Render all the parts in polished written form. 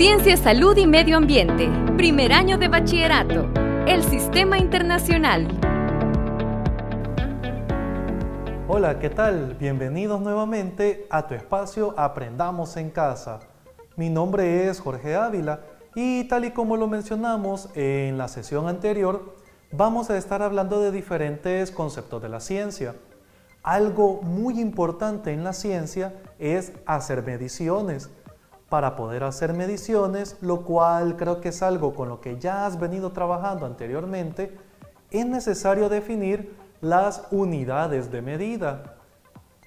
Ciencia, Salud y Medio Ambiente. Primer año de bachillerato. El Sistema Internacional. Hola, ¿qué tal? Bienvenidos nuevamente a tu espacio Aprendamos en Casa. Mi nombre es Jorge Ávila y tal y como lo mencionamos en la sesión anterior, vamos a estar hablando de diferentes conceptos de la ciencia. Algo muy importante en la ciencia es hacer mediciones. Para poder hacer mediciones, lo cual creo que es algo con lo que ya has venido trabajando anteriormente, es necesario definir las unidades de medida.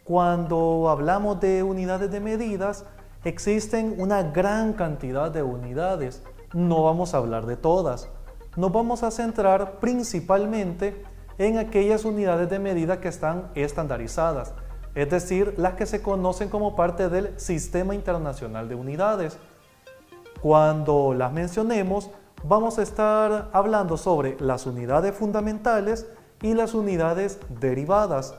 Cuando hablamos de unidades de medidas, existen una gran cantidad de unidades. No vamos a hablar de todas. Nos vamos a centrar principalmente en aquellas unidades de medida que están estandarizadas, es decir, las que se conocen como parte del Sistema Internacional de Unidades. Cuando las mencionemos, vamos a estar hablando sobre las unidades fundamentales y las unidades derivadas.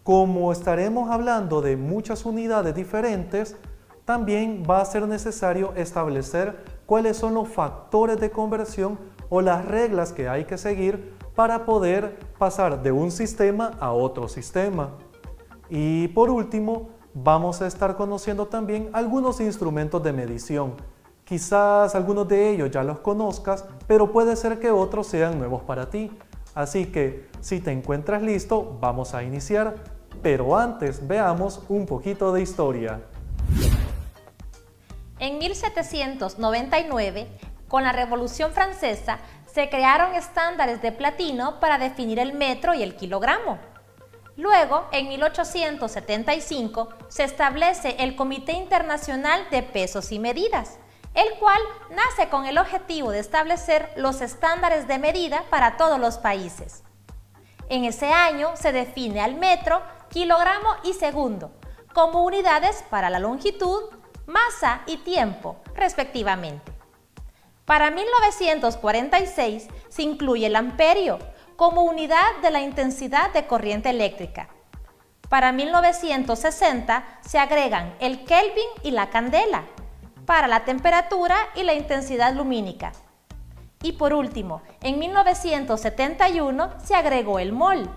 Como estaremos hablando de muchas unidades diferentes, también va a ser necesario establecer cuáles son los factores de conversión o las reglas que hay que seguir para poder pasar de un sistema a otro sistema. Y por último, vamos a estar conociendo también algunos instrumentos de medición. Quizás algunos de ellos ya los conozcas, pero puede ser que otros sean nuevos para ti. Así que, si te encuentras listo, vamos a iniciar. Pero antes, veamos un poquito de historia. En 1799, con la Revolución Francesa, se crearon estándares de platino para definir el metro y el kilogramo. Luego, en 1875, se establece el Comité Internacional de Pesos y Medidas, el cual nace con el objetivo de establecer los estándares de medida para todos los países. En ese año se define al metro, kilogramo y segundo como unidades para la longitud, masa y tiempo, respectivamente. Para 1946 se incluye el amperio como unidad de la intensidad de corriente eléctrica. Para 1960 se agregan el Kelvin y la candela para la temperatura y la intensidad lumínica. Y por último, en 1971 se agregó el mol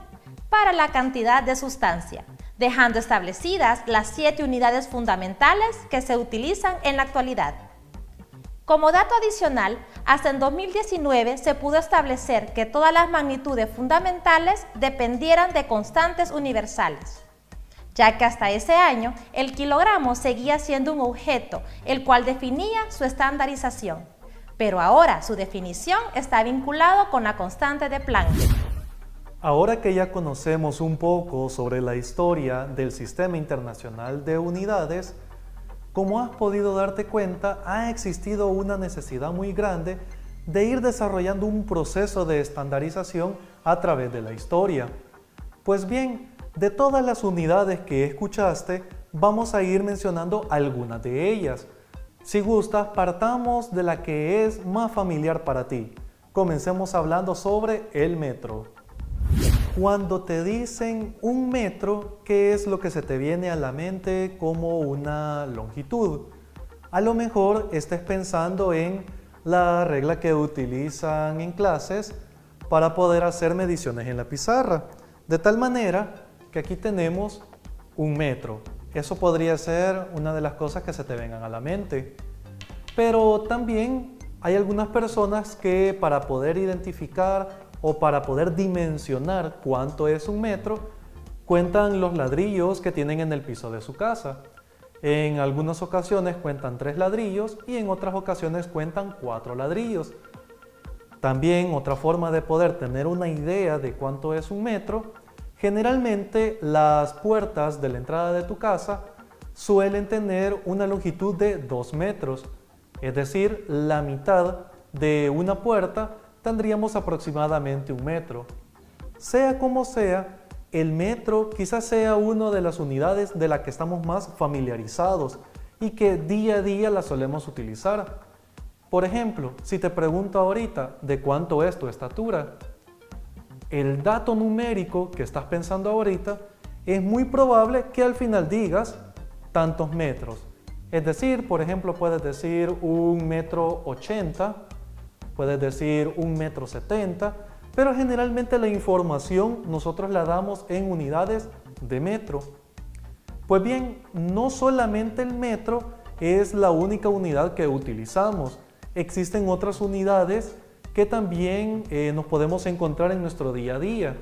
para la cantidad de sustancia, dejando establecidas las 7 unidades fundamentales que se utilizan en la actualidad. Como dato adicional, hasta en 2019 se pudo establecer que todas las magnitudes fundamentales dependieran de constantes universales, ya que hasta ese año el kilogramo seguía siendo un objeto, el cual definía su estandarización, pero ahora su definición está vinculado con la constante de Planck. Ahora que ya conocemos un poco sobre la historia del Sistema Internacional de Unidades, como has podido darte cuenta, ha existido una necesidad muy grande de ir desarrollando un proceso de estandarización a través de la historia. Pues bien, de todas las unidades que escuchaste, vamos a ir mencionando algunas de ellas. Si gustas, partamos de la que es más familiar para ti. Comencemos hablando sobre el metro. Cuando te dicen un metro, ¿qué es lo que se te viene a la mente como una longitud? A lo mejor estés pensando en la regla que utilizan en clases para poder hacer mediciones en la pizarra. De tal manera que aquí tenemos un metro. Eso podría ser una de las cosas que se te vengan a la mente. Pero también hay algunas personas que para poder identificar o para poder dimensionar cuánto es un metro, cuentan los ladrillos que tienen en el piso de su casa. En algunas ocasiones cuentan 3 ladrillos y en otras ocasiones cuentan 4 ladrillos. También otra forma de poder tener una idea de cuánto es un metro, generalmente las puertas de la entrada de tu casa suelen tener una longitud de 2 metros, es decir, la mitad de una puerta tendríamos aproximadamente 1 metro. Sea como sea, el metro quizás sea una de las unidades de la que estamos más familiarizados y que día a día la solemos utilizar. Por ejemplo, si te pregunto ahorita de cuánto es tu estatura, el dato numérico que estás pensando ahorita es muy probable que al final digas tantos metros. Es decir, por ejemplo, puedes decir 1,80 m, puedes decir 1,70 m, pero generalmente la información nosotros la damos en unidades de metro. Pues bien, no solamente el metro es la única unidad que utilizamos. Existen otras unidades que también nos podemos encontrar en nuestro día a día.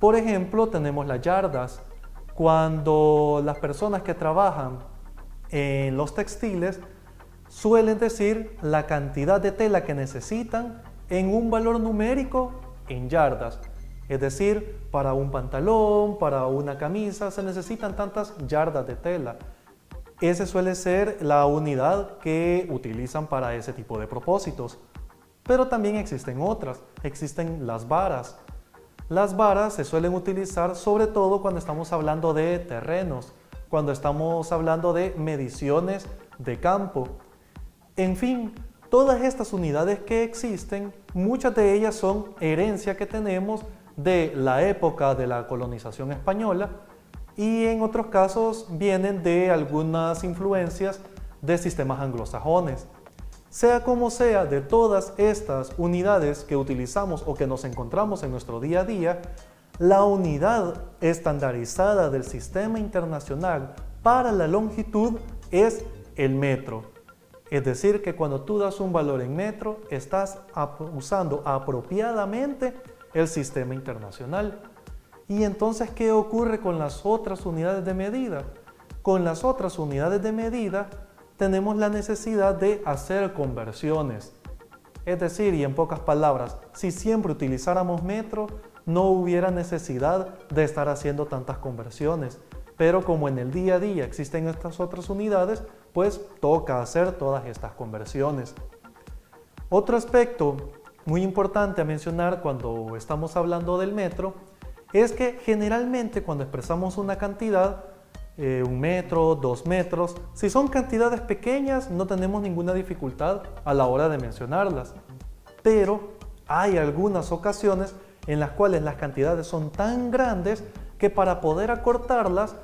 Por ejemplo, tenemos las yardas. Cuando las personas que trabajan en los textiles suelen decir la cantidad de tela que necesitan en un valor numérico en yardas. Es decir, para un pantalón, para una camisa, se necesitan tantas yardas de tela. Esa suele ser la unidad que utilizan para ese tipo de propósitos. Pero también existen otras, existen las varas. Las varas se suelen utilizar sobre todo cuando estamos hablando de terrenos, cuando estamos hablando de mediciones de campo. En fin, todas estas unidades que existen, muchas de ellas son herencia que tenemos de la época de la colonización española y en otros casos vienen de algunas influencias de sistemas anglosajones. Sea como sea, de todas estas unidades que utilizamos o que nos encontramos en nuestro día a día, la unidad estandarizada del Sistema Internacional para la longitud es el metro. Es decir, que cuando tú das un valor en metro, estás usando apropiadamente el Sistema Internacional. ¿Y entonces qué ocurre con las otras unidades de medida? Con las otras unidades de medida tenemos la necesidad de hacer conversiones. Es decir, y en pocas palabras, si siempre utilizáramos metro, no hubiera necesidad de estar haciendo tantas conversiones. Pero como en el día a día existen estas otras unidades, pues toca hacer todas estas conversiones. Otro aspecto muy importante a mencionar cuando estamos hablando del metro es que generalmente cuando expresamos una cantidad, 1 metro, 2 metros, si son cantidades pequeñas no tenemos ninguna dificultad a la hora de mencionarlas. Pero hay algunas ocasiones en las cuales las cantidades son tan grandes que para poder acortarlas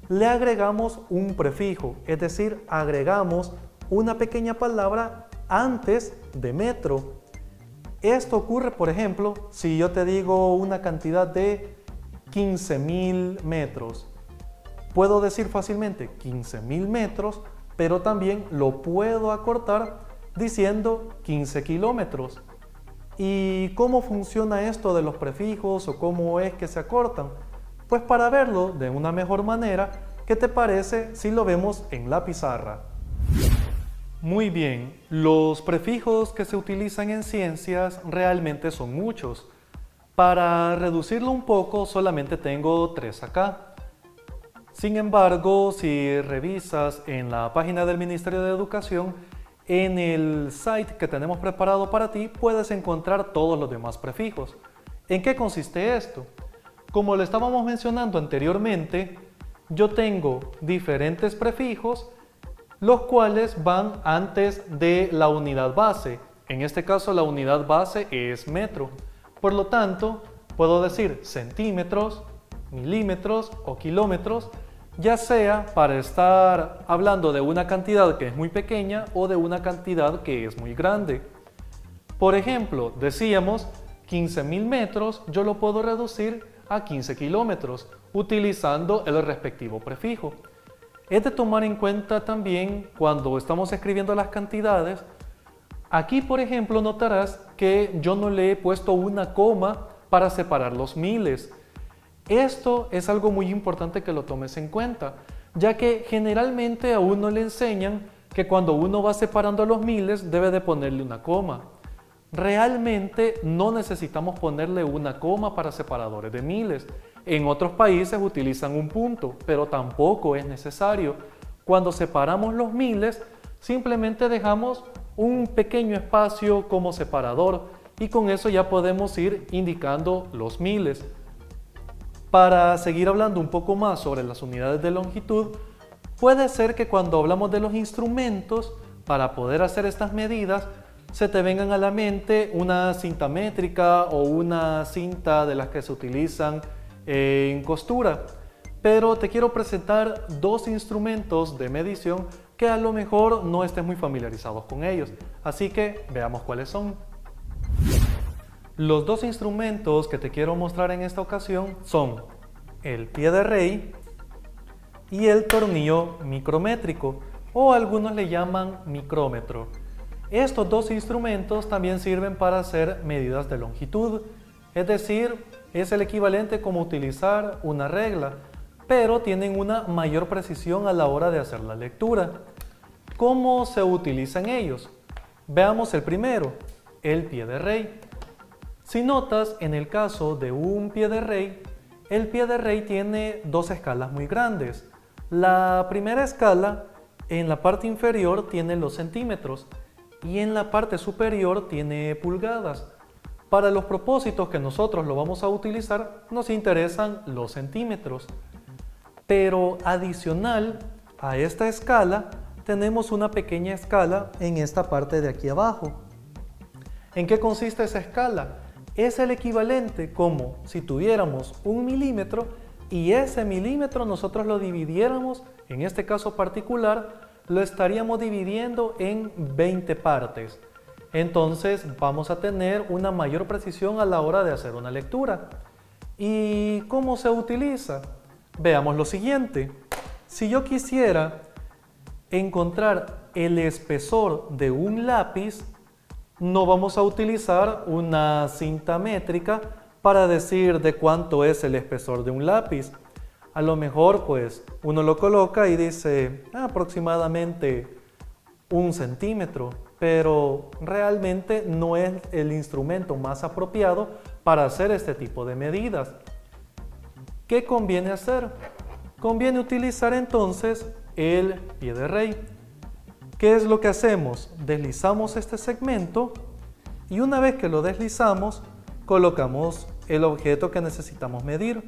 le agregamos un prefijo, es decir, agregamos una pequeña palabra antes de metro. Esto ocurre, por ejemplo, si yo te digo una cantidad de 15.000 metros. Puedo decir fácilmente 15.000 metros, pero también lo puedo acortar diciendo 15 kilómetros. ¿Y cómo funciona esto de los prefijos o cómo es que se acortan? Pues para verlo de una mejor manera, ¿qué te parece si lo vemos en la pizarra? Muy bien, los prefijos que se utilizan en ciencias realmente son muchos. Para reducirlo un poco, solamente tengo 3 acá. Sin embargo, si revisas en la página del Ministerio de Educación, en el site que tenemos preparado para ti, puedes encontrar todos los demás prefijos. ¿En qué consiste esto? Como lo estábamos mencionando anteriormente, yo tengo diferentes prefijos, los cuales van antes de la unidad base. En este caso, la unidad base es metro. Por lo tanto, puedo decir centímetros, milímetros o kilómetros, ya sea para estar hablando de una cantidad que es muy pequeña o de una cantidad que es muy grande. Por ejemplo, decíamos 15.000 metros, yo lo puedo reducir a 15 kilómetros utilizando el respectivo prefijo. Es de tomar en cuenta también cuando estamos escribiendo las cantidades. Aquí, por ejemplo, notarás que yo no le he puesto una coma para separar los miles. Esto es algo muy importante que lo tomes en cuenta, ya que generalmente a uno le enseñan que cuando uno va separando los miles debe de ponerle una coma. Realmente no necesitamos ponerle una coma para separadores de miles. En otros países utilizan un punto, pero tampoco es necesario. Cuando separamos los miles, simplemente dejamos un pequeño espacio como separador y con eso ya podemos ir indicando los miles. Para seguir hablando un poco más sobre las unidades de longitud, puede ser que cuando hablamos de los instrumentos, para poder hacer estas medidas, se te vengan a la mente una cinta métrica o una cinta de las que se utilizan en costura. Pero te quiero presentar 2 instrumentos de medición que a lo mejor no estés muy familiarizados con ellos. Así que veamos cuáles son. Los dos instrumentos que te quiero mostrar en esta ocasión son el pie de rey y el tornillo micrométrico, o algunos le llaman micrómetro. Estos dos instrumentos también sirven para hacer medidas de longitud, es decir, es el equivalente como utilizar una regla, pero tienen una mayor precisión a la hora de hacer la lectura. ¿Cómo se utilizan ellos? Veamos el primero, el pie de rey. Si notas, en el caso de un pie de rey, el pie de rey tiene dos escalas muy grandes. La primera escala, en la parte inferior tiene los centímetros y en la parte superior tiene pulgadas. Para los propósitos que nosotros lo vamos a utilizar, nos interesan los centímetros. Pero adicional a esta escala, tenemos una pequeña escala en esta parte de aquí abajo. ¿En qué consiste esa escala? Es el equivalente como si tuviéramos 1 milímetro y ese milímetro nosotros lo dividiéramos, en este caso particular, lo estaríamos dividiendo en 20 partes. Entonces vamos a tener una mayor precisión a la hora de hacer una lectura. ¿Y cómo se utiliza? Veamos lo siguiente. Si yo quisiera encontrar el espesor de un lápiz, no vamos a utilizar una cinta métrica para decir de cuánto es el espesor de un lápiz. A lo mejor pues uno lo coloca y dice aproximadamente 1 centímetro, pero realmente no es el instrumento más apropiado para hacer este tipo de medidas. ¿Qué conviene hacer? Conviene utilizar entonces el pie de rey. ¿Qué es lo que hacemos? Deslizamos este segmento y una vez que lo deslizamos, colocamos el objeto que necesitamos medir.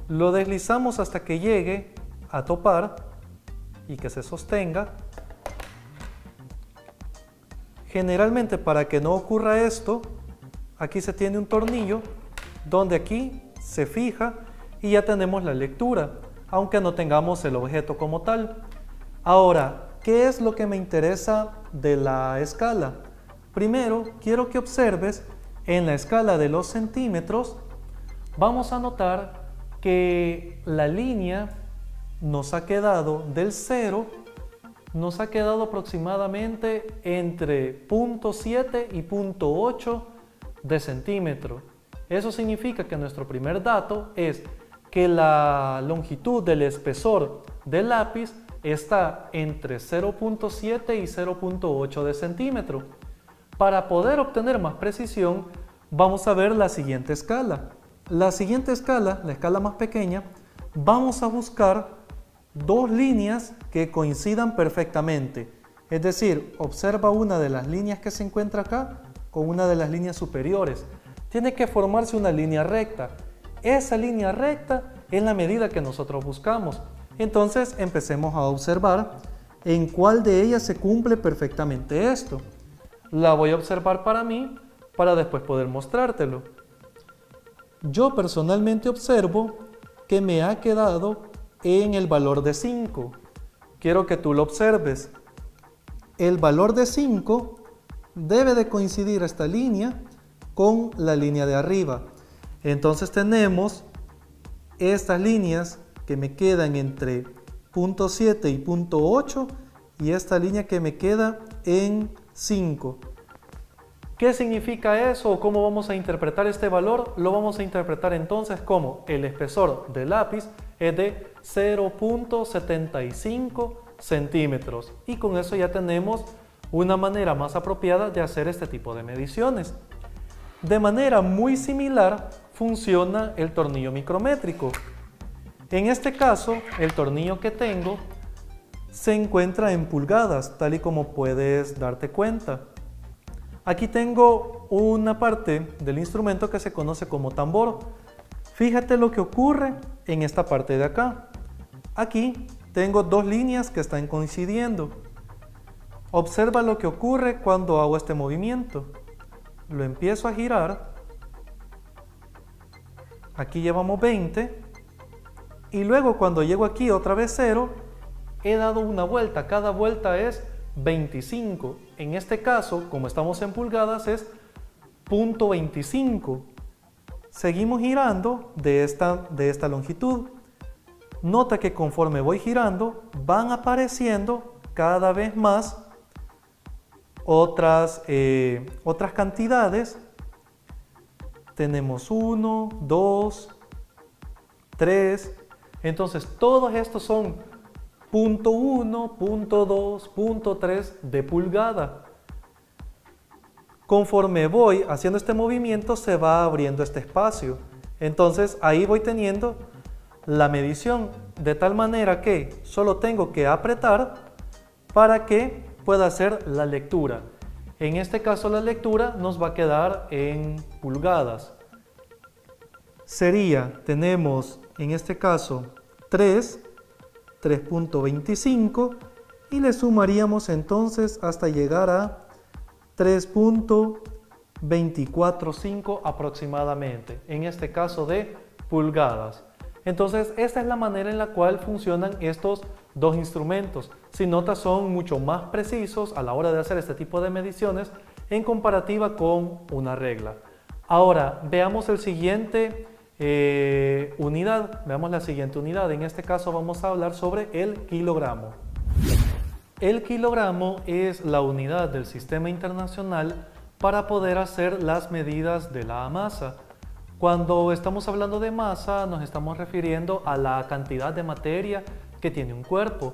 Lo deslizamos hasta que llegue a topar y que se sostenga. Generalmente, para que no ocurra esto, aquí se tiene un tornillo donde aquí se fija y ya tenemos la lectura, aunque no tengamos el objeto como tal. Ahora, ¿qué es lo que me interesa de la escala? Primero, quiero que observes en la escala de los centímetros, vamos a notar que la línea nos ha quedado del 0, nos ha quedado aproximadamente entre 0.7 y 0.8 de centímetro. Eso significa que nuestro primer dato es que la longitud del espesor del lápiz está entre 0.7 y 0.8 de centímetro. Para poder obtener más precisión, vamos a ver la siguiente escala. La siguiente escala, la escala más pequeña, vamos a buscar dos líneas que coincidan perfectamente. Es decir, observa una de las líneas que se encuentra acá con una de las líneas superiores. Tiene que formarse una línea recta. Esa línea recta es la medida que nosotros buscamos. Entonces empecemos a observar en cuál de ellas se cumple perfectamente esto. La voy a observar para mí, para después poder mostrártelo. Yo personalmente observo que me ha quedado en el valor de 5. Quiero que tú lo observes. El valor de 5 debe de coincidir esta línea con la línea de arriba. Entonces tenemos estas líneas que me quedan entre 0.7 y 0.8 y esta línea que me queda en 5. ¿Qué significa eso? ¿Cómo vamos a interpretar este valor? Lo vamos a interpretar entonces como el espesor del lápiz es de 0.75 centímetros y con eso ya tenemos una manera más apropiada de hacer este tipo de mediciones. De manera muy similar funciona el tornillo micrométrico. En este caso, el tornillo que tengo se encuentra en pulgadas, tal y como puedes darte cuenta. Aquí tengo una parte del instrumento que se conoce como tambor. Fíjate lo que ocurre en esta parte de acá. Aquí tengo dos líneas que están coincidiendo. Observa lo que ocurre cuando hago este movimiento. Lo empiezo a girar. Aquí llevamos 20. Y luego cuando llego aquí otra vez 0, he dado una vuelta, cada vuelta es 25. En este caso, como estamos en pulgadas, es 0.25. Seguimos girando de esta longitud. Nota que conforme voy girando, van apareciendo cada vez más otras cantidades. Tenemos 1, 2, 3. Entonces, todos estos son 0.1, 0.2, 0.3 de pulgada. Conforme voy haciendo este movimiento, se va abriendo este espacio. Entonces, ahí voy teniendo la medición, de tal manera que solo tengo que apretar para que pueda hacer la lectura. En este caso, la lectura nos va a quedar en pulgadas. Tenemos en este caso 3.25 y le sumaríamos entonces hasta llegar a 3.245 aproximadamente, en este caso de pulgadas. Entonces, esta es la manera en la cual funcionan estos dos instrumentos. Si notas, son mucho más precisos a la hora de hacer este tipo de mediciones en comparativa con una regla. Ahora, veamos la siguiente unidad. En este caso vamos a hablar sobre el kilogramo. El kilogramo es la unidad del Sistema Internacional para poder hacer las medidas de la masa. Cuando estamos hablando de masa, nos estamos refiriendo a la cantidad de materia que tiene un cuerpo.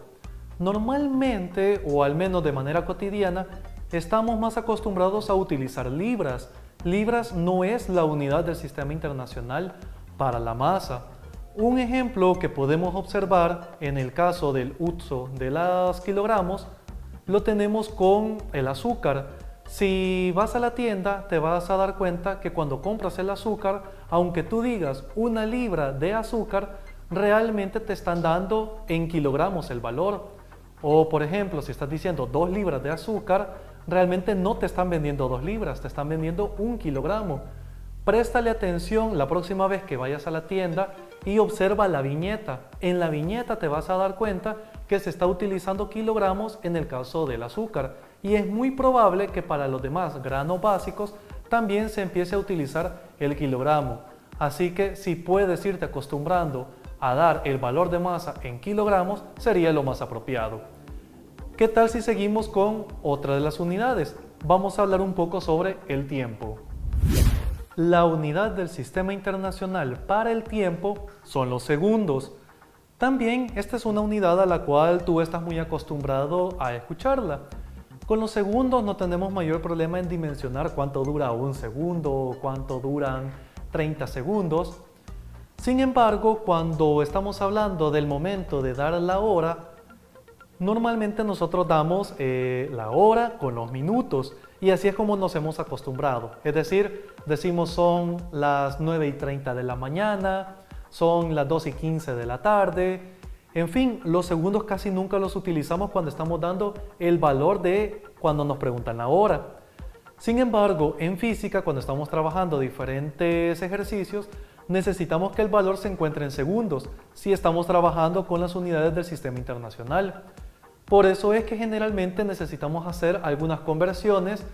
Normalmente, o al menos de manera cotidiana, estamos más acostumbrados a utilizar libras. Libras no es la unidad del Sistema Internacional para la masa. Un ejemplo que podemos observar en el caso del uso de los kilogramos lo tenemos con el azúcar. Si vas a la tienda, te vas a dar cuenta que cuando compras el azúcar, aunque tú digas 1 libra de azúcar, realmente te están dando en kilogramos el valor. O por ejemplo, si estás diciendo 2 libras de azúcar, realmente no te están vendiendo 2 libras, te están vendiendo 1 kilogramo. Préstale atención la próxima vez que vayas a la tienda y observa la viñeta. En la viñeta te vas a dar cuenta que se está utilizando kilogramos en el caso del azúcar. Y es muy probable que para los demás granos básicos también se empiece a utilizar el kilogramo. Así que si puedes irte acostumbrando a dar el valor de masa en kilogramos, sería lo más apropiado. ¿Qué tal si seguimos con otra de las unidades? Vamos a hablar un poco sobre el tiempo. La unidad del Sistema Internacional para el tiempo son los segundos. También esta es una unidad a la cual tú estás muy acostumbrado a escucharla. Con los segundos no tenemos mayor problema en dimensionar cuánto dura 1 segundo o cuánto duran 30 segundos. Sin embargo, cuando estamos hablando del momento de dar la hora, normalmente nosotros damos la hora con los minutos y así es como nos hemos acostumbrado. Es decir, decimos son las 9:30 de la mañana, son las 2:15 de la tarde. En fin, los segundos casi nunca los utilizamos cuando estamos dando el valor de cuando nos preguntan la hora. Sin embargo, en física, cuando estamos trabajando diferentes ejercicios, necesitamos que el valor se encuentre en segundos, si estamos trabajando con las unidades del Sistema Internacional. Por eso es que generalmente necesitamos hacer algunas conversiones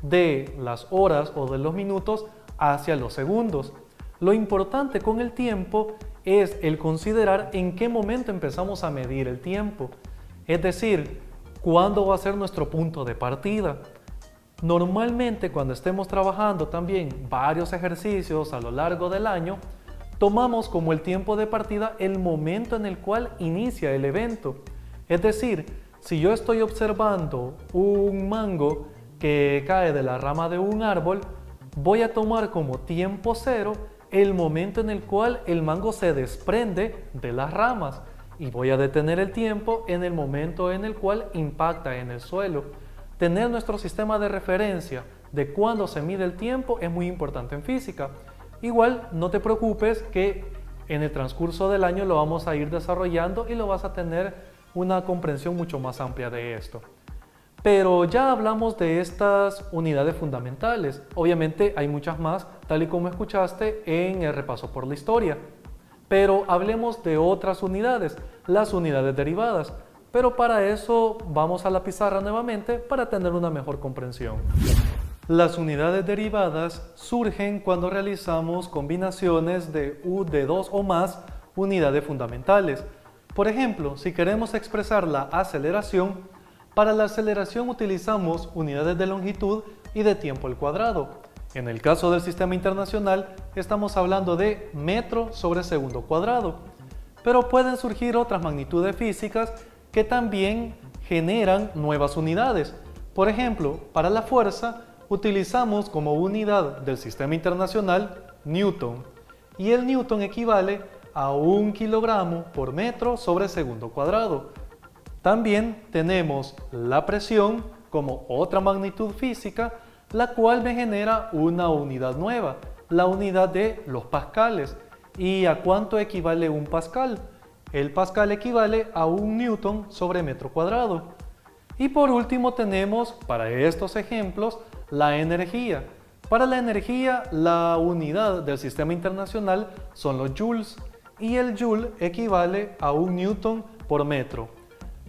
de las horas o de los minutos hacia los segundos. Lo importante con el tiempo es el considerar en qué momento empezamos a medir el tiempo. Es decir, cuándo va a ser nuestro punto de partida. Normalmente cuando estemos trabajando también varios ejercicios a lo largo del año, tomamos como el tiempo de partida el momento en el cual inicia el evento. Es decir, si yo estoy observando un mango que cae de la rama de un árbol, voy a tomar como tiempo cero el momento en el cual el mango se desprende de las ramas y voy a detener el tiempo en el momento en el cual impacta en el suelo. Tener nuestro sistema de referencia de cuándo se mide el tiempo es muy importante en física. Igual no te preocupes que en el transcurso del año lo vamos a ir desarrollando y lo vas a tener una comprensión mucho más amplia de esto. Pero ya hablamos de estas unidades fundamentales. Obviamente hay muchas más, tal y como escuchaste en el repaso por la historia. Pero hablemos de otras unidades, las unidades derivadas. pero para eso vamos a la pizarra nuevamente para tener una mejor comprensión. Las unidades derivadas surgen cuando realizamos combinaciones de dos o más unidades fundamentales. Por ejemplo, si queremos expresar la aceleración, para la aceleración utilizamos unidades de longitud y de tiempo al cuadrado. En el caso del sistema internacional, estamos hablando de metro sobre segundo cuadrado. Pero pueden surgir otras magnitudes físicas que también generan nuevas unidades. Por ejemplo, para la fuerza utilizamos como unidad del sistema internacional Newton, y el Newton equivale a 1 kilogramo por metro sobre segundo cuadrado. También tenemos la presión como otra magnitud física, la cual me genera una unidad nueva, la unidad de los pascales. ¿Y a cuánto equivale un pascal? El pascal equivale a 1 newton sobre metro cuadrado. Y por último tenemos, para estos ejemplos, la energía. Para la energía, la unidad del sistema internacional son los joules, y el joule equivale a 1 newton por metro.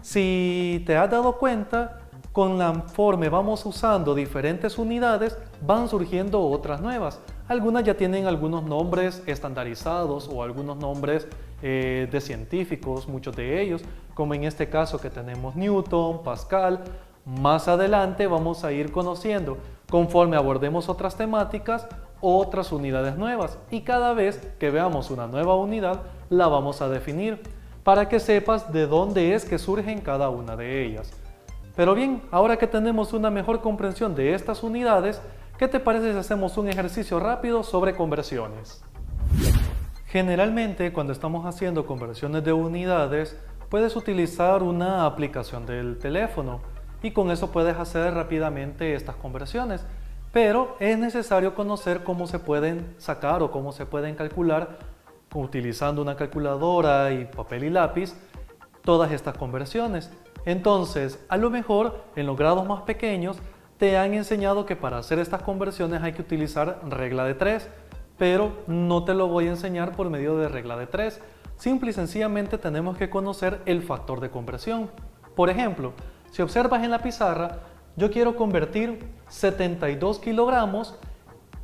Si te has dado cuenta, conforme vamos usando diferentes unidades, van surgiendo otras nuevas. Algunas ya tienen algunos nombres estandarizados o algunos nombres de científicos, muchos de ellos, como en este caso que tenemos Newton, Pascal. Más adelante vamos a ir conociendo, conforme abordemos otras temáticas, otras unidades nuevas, y cada vez que veamos una nueva unidad la vamos a definir para que sepas de dónde es que surgen cada una de ellas. Pero bien, ahora que tenemos una mejor comprensión de estas unidades, ¿qué te parece si hacemos un ejercicio rápido sobre conversiones? Generalmente, cuando estamos haciendo conversiones de unidades, puedes utilizar una aplicación del teléfono y con eso puedes hacer rápidamente estas conversiones. Pero es necesario conocer cómo se pueden sacar o cómo se pueden calcular, utilizando una calculadora y papel y lápiz, todas estas conversiones. Entonces, a lo mejor en los grados más pequeños te han enseñado que para hacer estas conversiones hay que utilizar regla de 3, pero no te lo voy a enseñar por medio de regla de 3. Simple y sencillamente tenemos que conocer el factor de conversión. Por ejemplo, si observas en la pizarra, yo quiero convertir 72 kilogramos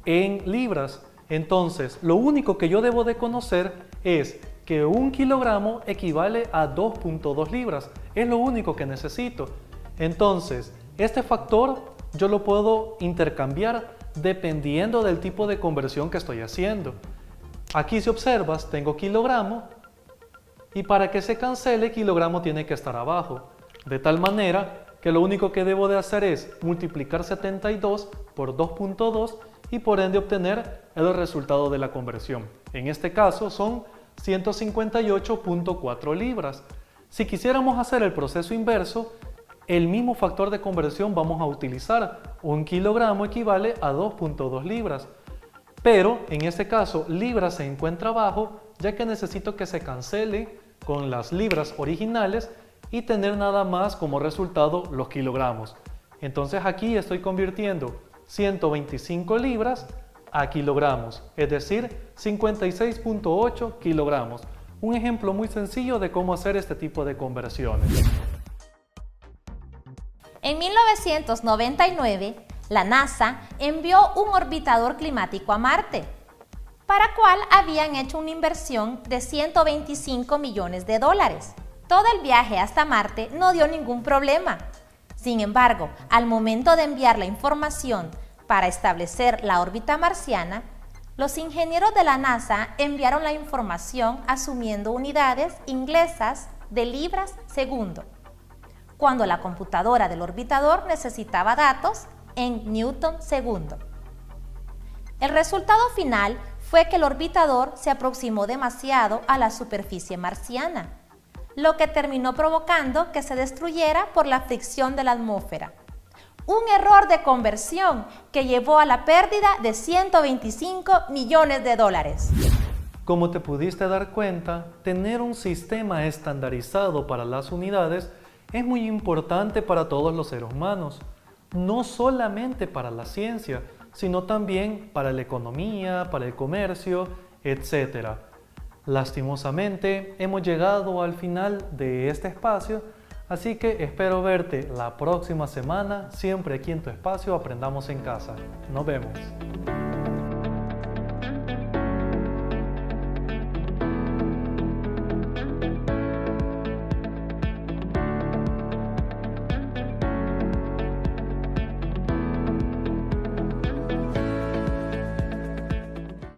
en libras. Entonces, lo único que yo debo de conocer es que 1 kilogramo equivale a 2.2 libras. Es lo único que necesito. Entonces, este factor yo lo puedo intercambiar dependiendo del tipo de conversión que estoy haciendo. Aquí si observas, tengo kilogramo, y para que se cancele, kilogramo tiene que estar abajo. De tal manera que lo único que debo de hacer es multiplicar 72 por 2.2 y por ende obtener el resultado de la conversión. En este caso son 158.4 libras. Si quisiéramos hacer el proceso inverso, el mismo factor de conversión vamos a utilizar. 1 kilogramo equivale a 2.2 libras. Pero en este caso libras se encuentra abajo, ya que necesito que se cancele con las libras originales y tener nada más como resultado los kilogramos. Entonces aquí estoy convirtiendo 125 libras a kilogramos, es decir, 56.8 kilogramos. Un ejemplo muy sencillo de cómo hacer este tipo de conversiones. En 1999, la NASA envió un orbitador climático a Marte, para cual habían hecho una inversión de 125 millones de dólares. Todo el viaje hasta Marte no dio ningún problema. Sin embargo, al momento de enviar la información para establecer la órbita marciana, los ingenieros de la NASA enviaron la información asumiendo unidades inglesas de libras segundo, cuando la computadora del orbitador necesitaba datos en newton segundo. El resultado final fue que el orbitador se aproximó demasiado a la superficie marciana, lo que terminó provocando que se destruyera por la fricción de la atmósfera. Un error de conversión que llevó a la pérdida de 125 millones de dólares. Como te pudiste dar cuenta, tener un sistema estandarizado para las unidades es muy importante para todos los seres humanos, no solamente para la ciencia, sino también para la economía, para el comercio, etc. Lastimosamente, hemos llegado al final de este espacio, Así que espero verte la próxima semana, siempre aquí en tu espacio Aprendamos en Casa. Nos vemos.